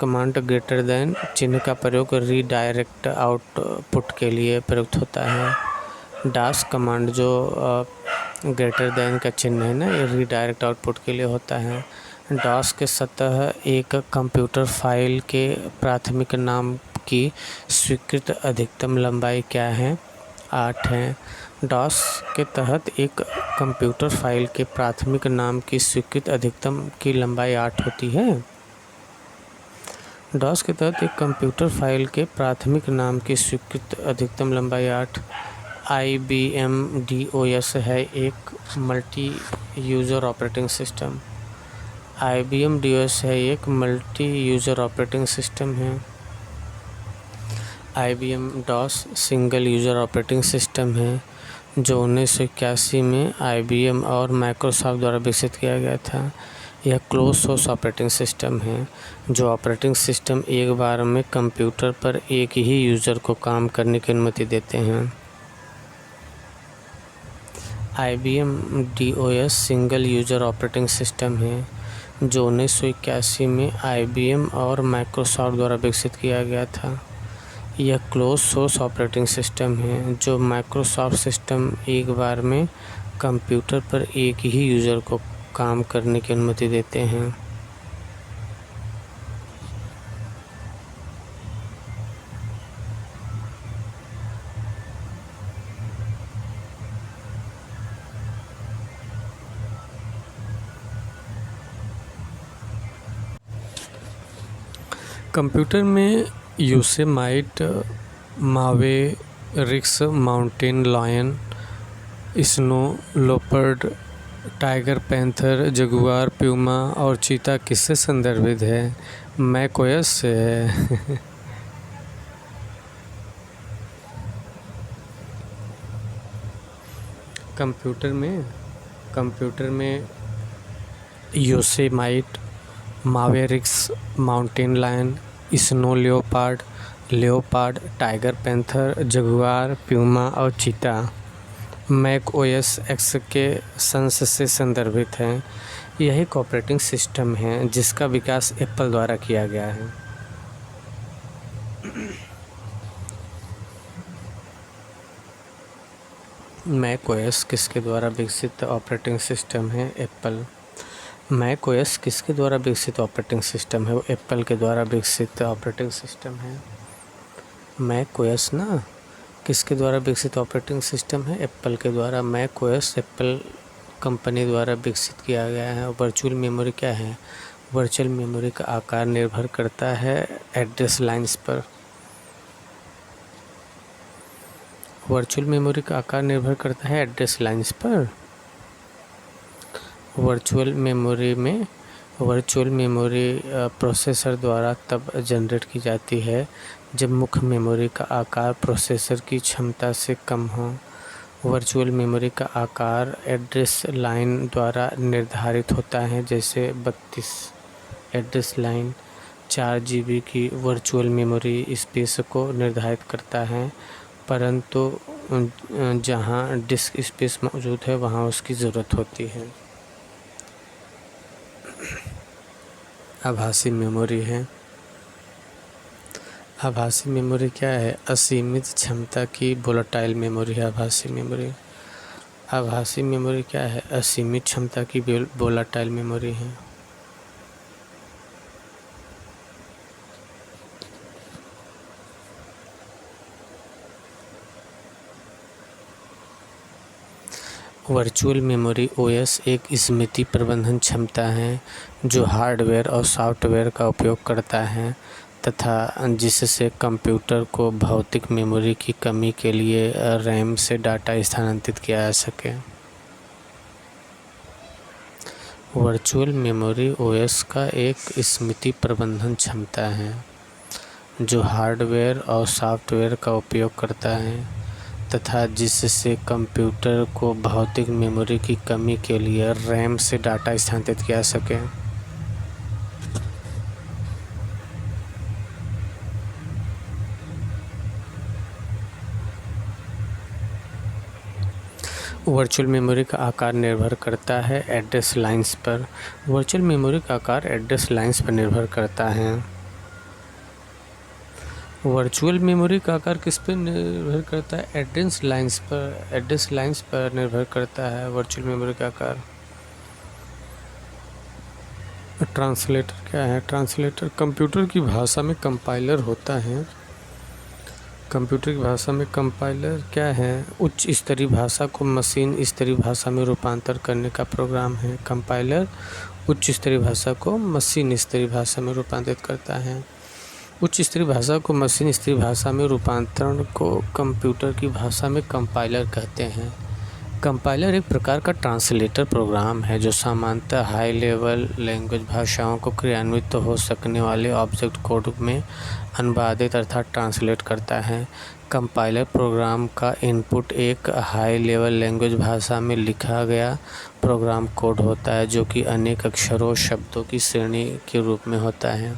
कमांड ग्रेटर देन चिन्ह का प्रयोग रीडायरेक्ट आउटपुट के लिए प्रयुक्त होता है। डॉस कमांड जो ग्रेटर देन का चिन्ह है ना, ये रीडायरेक्ट आउटपुट के लिए होता है। डॉस के सतह एक कंप्यूटर फाइल के प्राथमिक नाम की स्वीकृत अधिकतम लंबाई क्या है? 8 है। डॉस के तहत एक कंप्यूटर फाइल के प्राथमिक नाम की स्वीकृत अधिकतम की लंबाई 8 होती है। डॉस के तहत एक कंप्यूटर फाइल के प्राथमिक नाम की स्वीकृत अधिकतम लंबाई 8। IBM DOS है एक multi user operating system. IBM DOS है एक मल्टी यूज़र ऑपरेटिंग सिस्टम है। IBM DOS single user operating system है जो 1981 में IBM और माइक्रोसॉफ्ट द्वारा विकसित किया गया था। यह क्लोज सोर्स ऑपरेटिंग सिस्टम है जो ऑपरेटिंग सिस्टम एक बार में कंप्यूटर पर एक ही यूज़र को काम करने की अनुमति देते हैं। IBM DOS single user operating system है जो 1981 में IBM और माइक्रोसॉफ्ट द्वारा विकसित किया गया था। यह क्लोज सोर्स ऑपरेटिंग सिस्टम है जो माइक्रोसॉफ्ट सिस्टम एक बार में कंप्यूटर पर एक ही यूज़र को काम करने की अनुमति देते हैं। कंप्यूटर में Yosemite, Mavericks, Mountain Lion, Snow Leopard, Tiger Panther, Jaguar, Puma और चीता किससे संदर्भित है? मैकओएस से है। कंप्यूटर में Yosemite, Mavericks, Mountain Lion, Snow Leopard, Tiger Panther, Jaguar, Puma और चीता मैकओएस एक्स के संस से संदर्भित हैं। यह एक ऑपरेटिंग सिस्टम है जिसका विकास एप्पल द्वारा किया गया है। मैकओएस किसके द्वारा विकसित ऑपरेटिंग सिस्टम है? एप्पल। मैकओएस किसके द्वारा विकसित ऑपरेटिंग सिस्टम है? वो एप्पल के द्वारा विकसित ऑपरेटिंग सिस्टम है। मैकओएस ना किसके द्वारा विकसित ऑपरेटिंग सिस्टम है? एप्पल के द्वारा। मैकओएस एप्पल कंपनी द्वारा विकसित किया गया है। वर्चुअल मेमोरी क्या है? वर्चुअल मेमोरी का आकार निर्भर करता है एड्रेस लाइन्स पर। वर्चुअल मेमोरी का आकार निर्भर करता है एड्रेस लाइन्स पर। वर्चुअल मेमोरी प्रोसेसर द्वारा तब जनरेट की जाती है जब मुख्य मेमोरी का आकार प्रोसेसर की क्षमता से कम हो। वर्चुअल मेमोरी का आकार एड्रेस लाइन द्वारा निर्धारित होता है, जैसे 32 एड्रेस लाइन 4 GB की वर्चुअल मेमोरी स्पेस को निर्धारित करता है, परंतु जहां डिस्क स्पेस मौजूद है वहां उसकी ज़रूरत होती है। आभासी मेमोरी है। आभासी मेमोरी क्या है? असीमित क्षमता की वोलेटाइल मेमोरी है आभासी मेमोरी। आभासी मेमोरी क्या है? असीमित क्षमता की वोलेटाइल मेमोरी है। वर्चुअल मेमोरी ओएस एक स्मृति प्रबंधन क्षमता है जो हार्डवेयर और सॉफ्टवेयर का उपयोग करता है तथा जिससे कंप्यूटर को भौतिक मेमोरी की कमी के लिए रैम से डाटा स्थानांतरित किया जा सके। वर्चुअल मेमोरी ओएस का एक स्मृति प्रबंधन क्षमता है जो हार्डवेयर और सॉफ्टवेयर का उपयोग करता है तथा जिससे कंप्यूटर को भौतिक मेमोरी की कमी के लिए रैम से डाटा स्थानांतरित किया जा सके। वर्चुअल मेमोरी का आकार निर्भर करता है एड्रेस लाइंस पर। वर्चुअल मेमोरी का आकार एड्रेस लाइंस पर निर्भर करता है। वर्चुअल मेमोरी का आकार किस पर निर्भर करता है? एड्रेस लाइंस पर निर्भर करता है वर्चुअल मेमोरी का आकार। ट्रांसलेटर क्या है? ट्रांसलेटर कंप्यूटर की भाषा में कंपाइलर होता है। कंप्यूटर की भाषा में कंपाइलर क्या है? उच्च स्तरीय भाषा को मशीन स्तरीय भाषा में रूपांतर करने का प्रोग्राम है। कंपाइलर उच्च स्तरीय भाषा को मशीन स्तरीय भाषा में रूपांतरित करता है। उच्च स्तरीय भाषा को मशीन स्तरीय भाषा में रूपांतरण को कंप्यूटर की भाषा में कंपाइलर कहते हैं। कंपाइलर एक प्रकार का ट्रांसलेटर प्रोग्राम है जो सामान्यतः हाई लेवल लैंग्वेज भाषाओं को क्रियान्वित हो सकने वाले ऑब्जेक्ट कोड में अनुवादित अर्थात ट्रांसलेट करता है। कंपाइलर प्रोग्राम का इनपुट एक हाई लेवल लैंग्वेज भाषा में लिखा गया प्रोग्राम कोड होता है जो कि अनेक अक्षरों शब्दों की श्रेणी के रूप में होता है।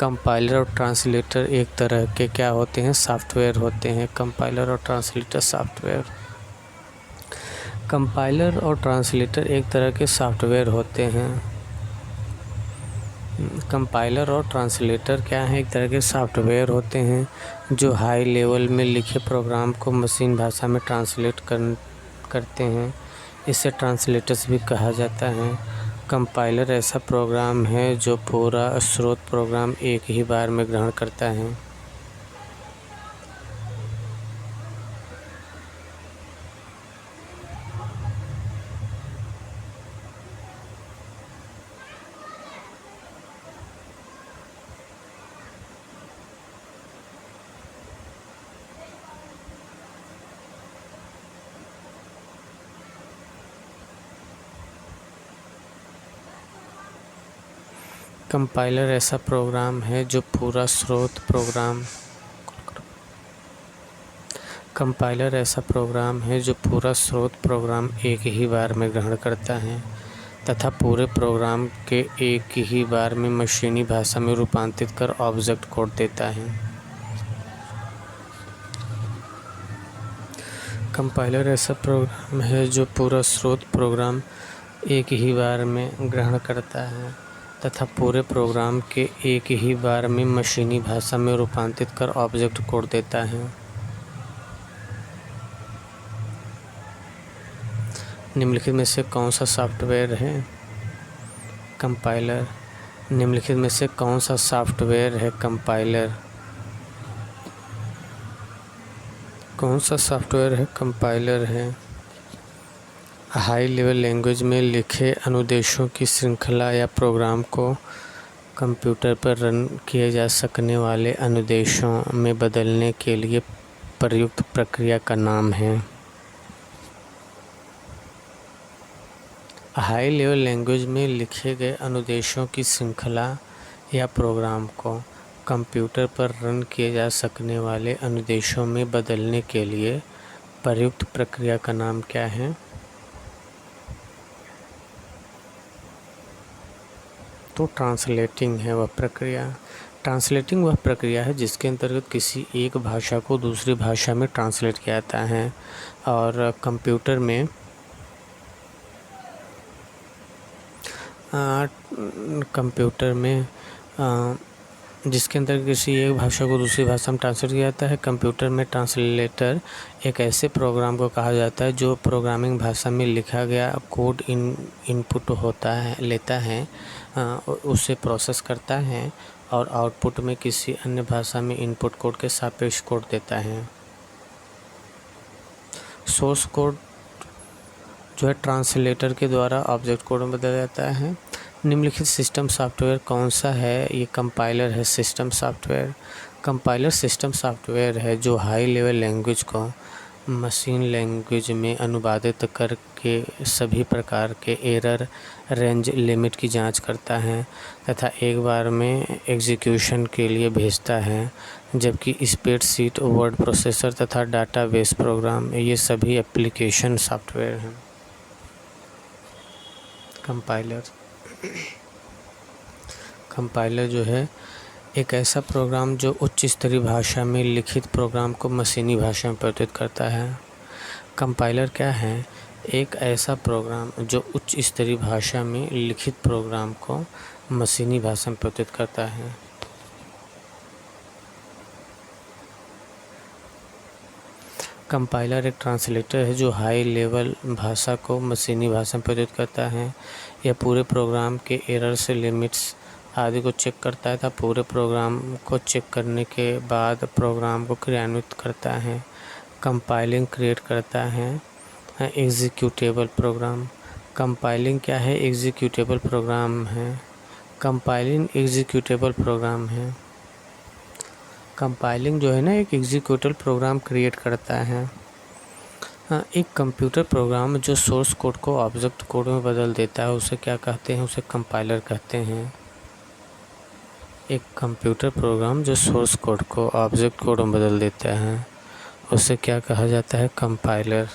कंपाइलर और ट्रांसलेटर एक तरह के क्या होते हैं? सॉफ्टवेयर होते हैं। कंपाइलर और ट्रांसलेटर सॉफ्टवेयर। कंपाइलर और ट्रांसलेटर एक तरह के सॉफ्टवेयर होते हैं। कंपाइलर और ट्रांसलेटर क्या है? एक तरह के सॉफ्टवेयर होते हैं जो हाई लेवल में लिखे प्रोग्राम को मशीन भाषा में ट्रांसलेट करते हैं। इसे ट्रांसलेटर्स भी कहा जाता है। कंपाइलर ऐसा प्रोग्राम है जो पूरा स्रोत प्रोग्राम एक ही बार में ग्रहण करता है। कंपाइलर ऐसा प्रोग्राम है जो पूरा स्रोत प्रोग्राम एक ही बार में ग्रहण करता है तथा पूरे प्रोग्राम के एक ही बार में मशीनी भाषा में रूपांतरित कर ऑब्जेक्ट कोड देता है। कंपाइलर ऐसा प्रोग्राम है जो पूरा स्रोत प्रोग्राम एक ही बार में ग्रहण करता है तथा पूरे प्रोग्राम के एक ही बार में मशीनी भाषा में रूपांतरित कर ऑब्जेक्ट कोड देता है। निम्नलिखित में से कौन सा सॉफ्टवेयर है? कंपाइलर। निम्नलिखित में से कौन सा सॉफ्टवेयर है? कंपाइलर। कौन सा सॉफ्टवेयर है? कंपाइलर है। हाई लेवल लैंग्वेज में लिखे अनुदेशों की श्रृंखला या प्रोग्राम को कंप्यूटर पर रन किए जा सकने वाले अनुदेशों में बदलने के लिए प्रयुक्त प्रक्रिया का नाम है। हाई लेवल लैंग्वेज में लिखे गए अनुदेशों की श्रृंखला या प्रोग्राम को कंप्यूटर पर रन किए जा सकने वाले अनुदेशों में बदलने के लिए प्रयुक्त प्रक्रिया का नाम क्या है? तो ट्रांसलेटिंग है वह प्रक्रिया। ट्रांसलेटिंग वह प्रक्रिया है जिसके अंतर्गत किसी एक भाषा को दूसरी भाषा में ट्रांसलेट किया जाता है और कंप्यूटर में जिसके अंदर किसी एक भाषा को दूसरी भाषा में ट्रांसलेट किया जाता है। कंप्यूटर में ट्रांसलेटर एक ऐसे प्रोग्राम को कहा जाता है जो प्रोग्रामिंग भाषा में लिखा गया कोड इनपुट लेता है, उसे प्रोसेस करता है और आउटपुट में किसी अन्य भाषा में इनपुट कोड के सापेक्ष कोड देता है। सोर्स कोड जो है ट्रांसलेटर के द्वारा ऑब्जेक्ट कोड में बदल जाता है। निम्नलिखित सिस्टम सॉफ्टवेयर कौन सा है? ये कंपाइलर है। System software compiler system software है जो हाई लेवल लैंग्वेज को मशीन लैंग्वेज में अनुवादित करके सभी प्रकार के एरर रेंज लिमिट की जांच करता है तथा एक बार में एग्जीक्यूशन के लिए भेजता है, जबकि स्प्रेडशीट, वर्ड प्रोसेसर तथा डाटाबेस प्रोग्राम ये सभी एप्लीकेशन सॉफ्टवेयर हैं। कंपाइलर जो है एक ऐसा प्रोग्राम जो उच्च स्तरीय भाषा में लिखित प्रोग्राम को मशीनी भाषा में परिवर्तित करता है। कंपाइलर क्या है? एक ऐसा प्रोग्राम जो उच्च स्तरीय भाषा में लिखित प्रोग्राम को मशीनी भाषा में परिवर्तित करता है। कंपाइलर एक ट्रांसलेटर है जो हाई लेवल भाषा को मशीनी भाषा में परिवर्तित करता है। यह पूरे प्रोग्राम के एरर्स, लिमिट्स आदि को चेक करता है तथा पूरे प्रोग्राम को चेक करने के बाद प्रोग्राम को क्रियान्वित करता है। कंपाइलिंग क्रिएट करता है एग्जीक्यूटेबल प्रोग्राम। कंपाइलिंग क्या है? एग्जीक्यूटेबल प्रोग्राम है। कंपाइलिंग एग्जीक्यूटेबल प्रोग्राम है। कंपाइलिंग जो है ना एक एग्जीक्यूटेबल प्रोग्राम क्रिएट करता है। एक कंप्यूटर प्रोग्राम जो सोर्स कोड को ऑब्जेक्ट कोड में बदल देता है उसे क्या कहते हैं? उसे कंपाइलर कहते हैं। एक कंप्यूटर प्रोग्राम जो सोर्स कोड को ऑब्जेक्ट कोड में बदल देता है उसे क्या कहा जाता है? कंपाइलर।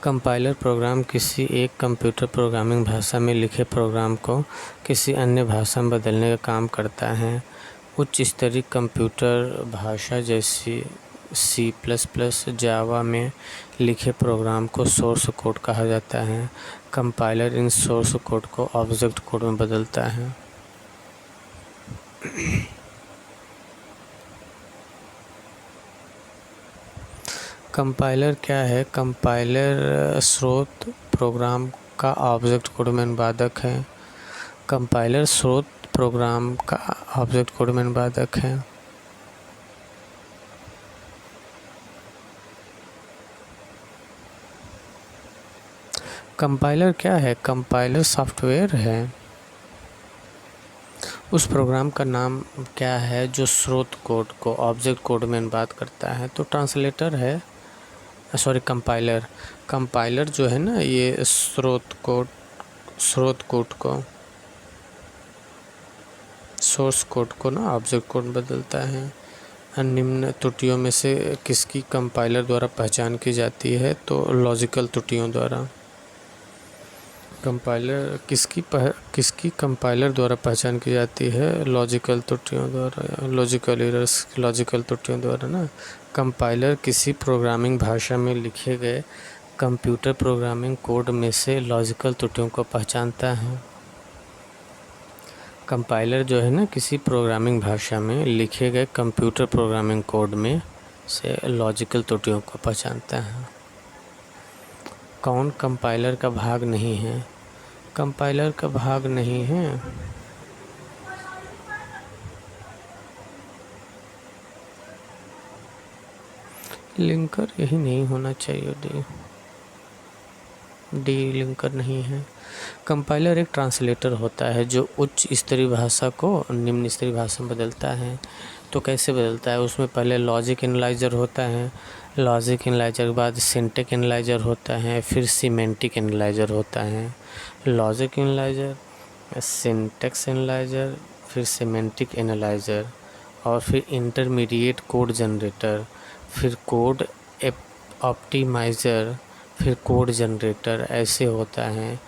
कंपाइलर प्रोग्राम किसी एक कंप्यूटर प्रोग्रामिंग भाषा में लिखे प्रोग्राम को किसी अन्य भाषा में बदलने का काम करता है। उच्च स्तरीय कंप्यूटर भाषा जैसी C++, जावा में लिखे प्रोग्राम को सोर्स कोड कहा जाता है। कंपाइलर इन सोर्स कोड को ऑब्जेक्ट कोड में बदलता है। कंपाइलर क्या है? कंपाइलर स्रोत प्रोग्राम का ऑब्जेक्ट कोड में अनुवादक है। कंपाइलर स्रोत प्रोग्राम का ऑब्जेक्ट कोड में अनुवादक है। कंपाइलर क्या है? कंपाइलर सॉफ्टवेयर है। उस प्रोग्राम का नाम क्या है जो स्रोत कोड को ऑब्जेक्ट कोड में अनुवाद करता है? तो ट्रांसलेटर है, कंपाइलर। कंपाइलर जो है ना ये स्रोत कोड को सोर्स कोड को ना ऑब्जेक्ट कोड में बदलता है। निम्न त्रुटियों में से किसकी कंपाइलर द्वारा पहचान की जाती है? तो लॉजिकल त्रुटियों द्वारा। कंपाइलर किसकी कंपाइलर द्वारा पहचान की जाती है? लॉजिकल त्रुटियों द्वारा, लॉजिकल एरर्स, लॉजिकल त्रुटियों द्वारा ना। कंपाइलर किसी प्रोग्रामिंग भाषा में लिखे गए कंप्यूटर प्रोग्रामिंग कोड में से लॉजिकल त्रुटियों को पहचानता है। कंपाइलर जो है ना किसी प्रोग्रामिंग भाषा में लिखे गए कंप्यूटर प्रोग्रामिंग कोड में से लॉजिकल त्रुटियों को पहचानता है। कौन कंपाइलर का भाग नहीं है? कंपाइलर का भाग नहीं है लिंकर, यही नहीं होना चाहिए। डी लिंकर नहीं है। कंपाइलर एक ट्रांसलेटर होता है जो उच्च स्तरीय भाषा को निम्न स्तरीय भाषा में बदलता है। तो कैसे बदलता है? उसमें पहले लॉजिक एनालाइजर होता है, लॉजिक एनालाइजर के बाद सिंटैक्स एनालाइजर होता है, फिर सिमेंटिक एनालाइजर होता है। लॉजिक एनालाइजर, सिंटैक्स एनालाइजर, फिर सिमेंटिक एनालाइजर, और फिर इंटरमीडिएट कोड जनरेटर, फिर कोड ऑप्टिमाइज़र, फिर कोड जनरेटर, ऐसे होता है।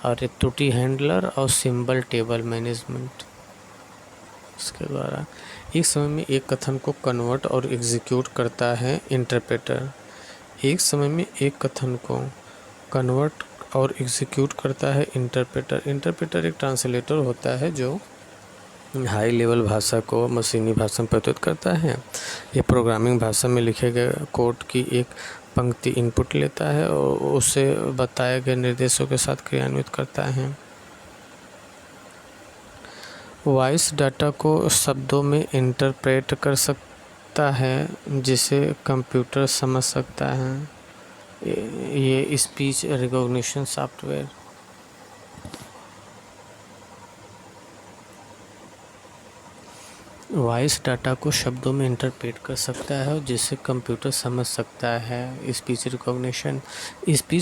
और एक त्रुटि हैंडलर और सिंबल टेबल मैनेजमेंट। इसके द्वारा एक समय में एक कथन को कन्वर्ट और एग्जीक्यूट करता है इंटरप्रेटर। एक समय में एक कथन को कन्वर्ट और एग्जीक्यूट करता है इंटरप्रेटर। इंटरप्रेटर एक ट्रांसलेटर होता है जो हाई लेवल भाषा को मशीनी भाषा में परिवर्तित करता है। ये प्रोग्रामिंग भाषा में लिखे गए कोड की एक पंक्ति इनपुट लेता है और उसे बताए गए निर्देशों के साथ क्रियान्वित करता है। वॉइस डाटा को शब्दों में इंटरप्रेट कर सकता है जिसे कंप्यूटर समझ सकता है। ये speech recognition software. Voice data को शब्दों में इंटरप्रेट कर सकता है जिसे कंप्यूटर समझ सकता है। Speech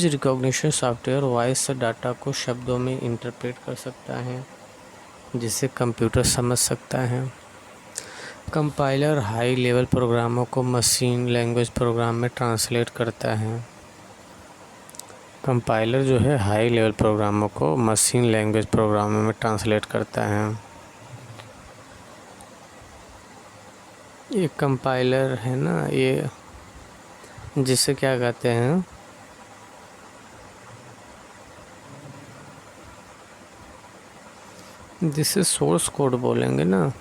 recognition software voice data को शब्दों में इंटरप्रेट कर सकता है जिसे कंप्यूटर समझ सकता है। कंपाइलर हाई लेवल प्रोग्रामों को मशीन लैंग्वेज प्रोग्राम में ट्रांसलेट करता है। कंपाइलर जो है हाई लेवल प्रोग्रामों को मशीन लैंग्वेज प्रोग्रामों में ट्रांसलेट करता है। ये कंपाइलर है ना, ये जिसे क्या कहते हैं, जिसे सोर्स कोड बोलेंगे ना।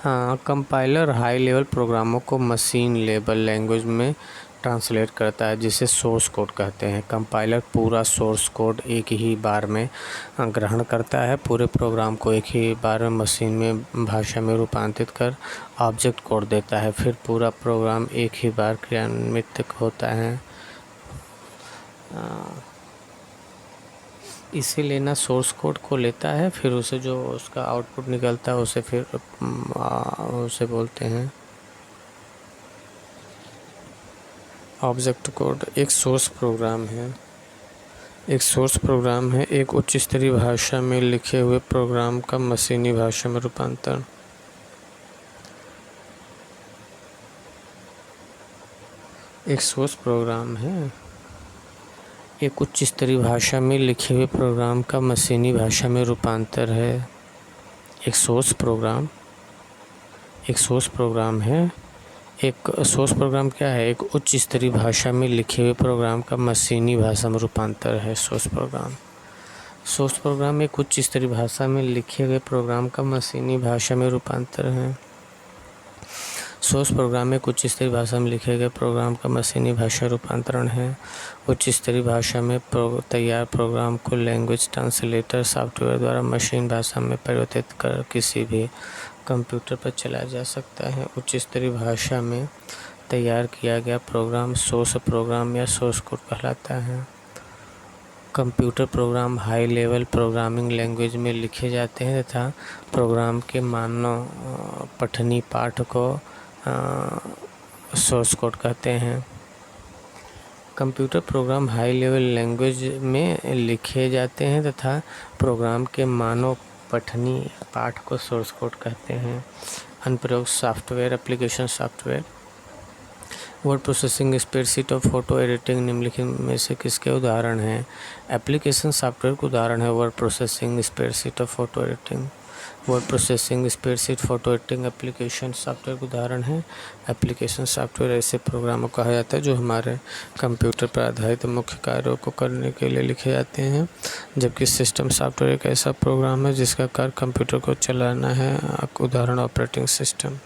हाँ, कंपाइलर हाई लेवल प्रोग्रामों को मशीन लेवल लैंग्वेज में ट्रांसलेट करता है जिसे सोर्स कोड कहते हैं। कंपाइलर पूरा सोर्स कोड एक ही बार में ग्रहण करता है। पूरे प्रोग्राम को एक ही बार में मशीन में भाषा में रूपांतरित कर ऑब्जेक्ट कोड देता है। फिर पूरा प्रोग्राम एक ही बार क्रियान्वित होता है। इसीलिए ना सोर्स कोड को लेता है, फिर उसे जो उसका आउटपुट निकलता है उसे फिर उसे बोलते हैं ऑब्जेक्ट कोड। एक सोर्स प्रोग्राम है एक उच्च स्तरीय भाषा में लिखे हुए प्रोग्राम का मशीनी भाषा में रूपांतरण। एक सोर्स प्रोग्राम है एक उच्च स्तरीय भाषा में लिखे हुए प्रोग्राम का मशीनी भाषा में रूपांतर है। एक सोर्स प्रोग्राम है एक सोर्स प्रोग्राम क्या है, एक उच्च स्तरीय भाषा में लिखे हुए प्रोग्राम का मशीनी भाषा में रूपांतर है। सोर्स प्रोग्राम एक उच्च स्तरीय भाषा में लिखे हुए प्रोग्राम का मशीनी भाषा में रूपांतर है। सोर्स प्रोग्राम एक उच्च स्तरीय भाषा में लिखे गए प्रोग्राम का मशीनी भाषा रूपांतरण है। उच्च स्तरीय भाषा में तैयार प्रोग्राम को लैंग्वेज ट्रांसलेटर सॉफ्टवेयर द्वारा मशीन भाषा में परिवर्तित कर किसी भी कंप्यूटर पर चलाया जा सकता है। उच्च स्तरीय भाषा में तैयार किया गया प्रोग्राम सोर्स प्रोग्राम या सोर्स कोड कहलाता है। Computer program high level programming language में लिखे जाते हैं तथा प्रोग्राम के मानव पठनी पाठ को सोर्स कोड कहते हैं। Computer program high level language में लिखे जाते हैं तथा प्रोग्राम के मानव पठनी पाठ को सोर्स कोड कहते हैं। अनुप्रयोग software application software. Word processing, spreadsheet और फोटो एडिटिंग निम्नलिखित में से किसके उदाहरण हैं? एप्लीकेशन सॉफ्टवेयर के उदाहरण है वर्ड प्रोसेसिंग, स्प्रेडशीट और photo editing. Word processing, spreadsheet, photo editing application software के उदाहरण है। एप्लीकेशन सॉफ्टवेयर ऐसे प्रोग्रामों को कहा जाता है जो हमारे कंप्यूटर पर आधारित मुख्य कार्यों को करने के लिए लिखे जाते हैं, जबकि सिस्टम सॉफ्टवेयर एक ऐसा प्रोग्राम है जिसका कार्य कंप्यूटर को चलाना है। उदाहरण ऑपरेटिंग सिस्टम।